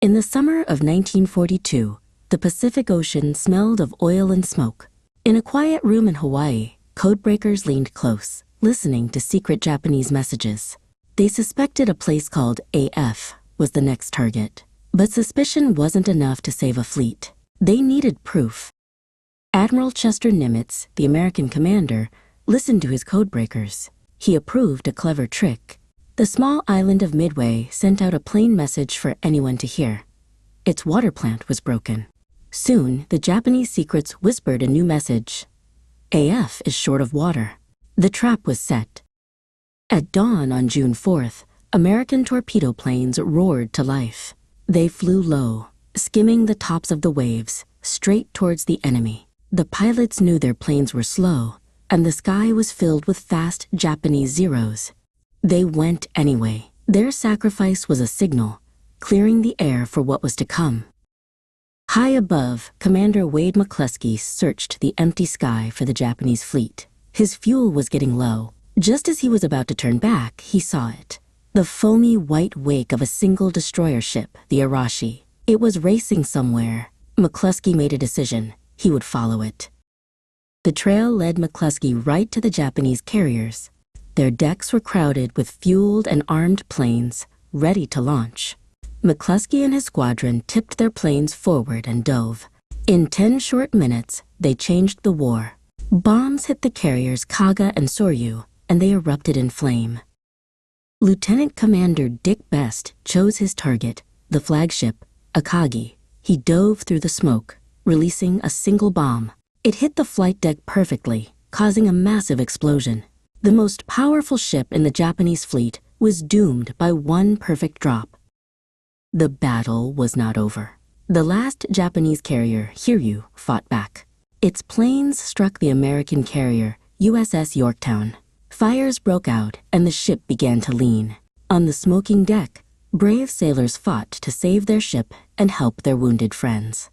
In the summer of 1942, the Pacific Ocean smelled of oil and smoke. In a quiet room in Hawaii, codebreakers leaned close, listening to secret Japanese messages. They suspected a place called AF was the next target. But suspicion wasn't enough to save a fleet. They needed proof. Admiral Chester Nimitz, the American commander, listened to his codebreakers. He approved a clever trick. The small island of Midway sent out a plain message for anyone to hear. Its water plant was broken. Soon, the Japanese secrets whispered a new message. AF is short of water. The trap was set. At dawn on June 4th, American torpedo planes roared to life. They flew low, skimming the tops of the waves, straight towards the enemy. The pilots knew their planes were slow, and the sky was filled with fast Japanese Zeros. They went anyway. Their sacrifice was a signal, clearing the air for what was to come. High above, Commander Wade McClusky searched the empty sky for the Japanese fleet. His fuel was getting low. Just as he was about to turn back, he saw it. The foamy white wake of a single destroyer ship, the Arashi. It was racing somewhere. McClusky made a decision. He would follow it. The trail led McClusky right to the Japanese carriers. Their decks were crowded with fueled and armed planes, ready to launch. McClusky and his squadron tipped their planes forward and dove. In 10 short minutes, they changed the war. Bombs hit the carriers Kaga and Sōryū, and they erupted in flame. Lieutenant Commander Dick Best chose his target, the flagship, Akagi. He dove through the smoke, releasing a single bomb. It hit the flight deck perfectly, causing a massive explosion. The most powerful ship in the Japanese fleet was doomed by one perfect drop. The battle was not over. The last Japanese carrier, Hiryū, fought back. Its planes struck the American carrier, USS Yorktown. Fires broke out and the ship began to lean. On the smoking deck, brave sailors fought to save their ship and help their wounded friends.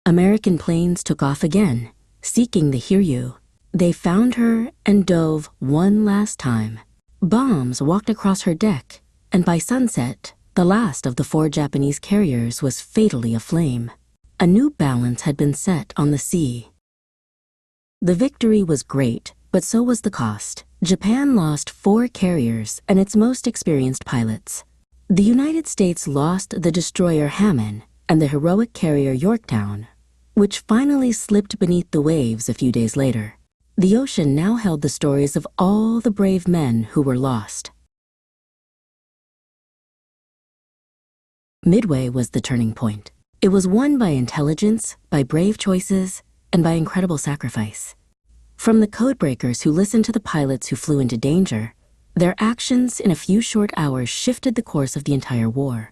American planes took off again, seeking the Hiryū. They found her and dove one last time. Bombs walked across her deck, and by sunset, the last of the 4 Japanese carriers was fatally aflame. A new balance had been set on the sea. The victory was great, but so was the cost. Japan lost 4 carriers and its most experienced pilots. The United States lost the destroyer Hammond and the heroic carrier Yorktown, which finally slipped beneath the waves a few days later. The ocean now held the stories of all the brave men who were lost. Midway was the turning point. It was won by intelligence, by brave choices, and by incredible sacrifice. From the codebreakers who listened to the pilots who flew into danger, their actions in a few short hours shifted the course of the entire war.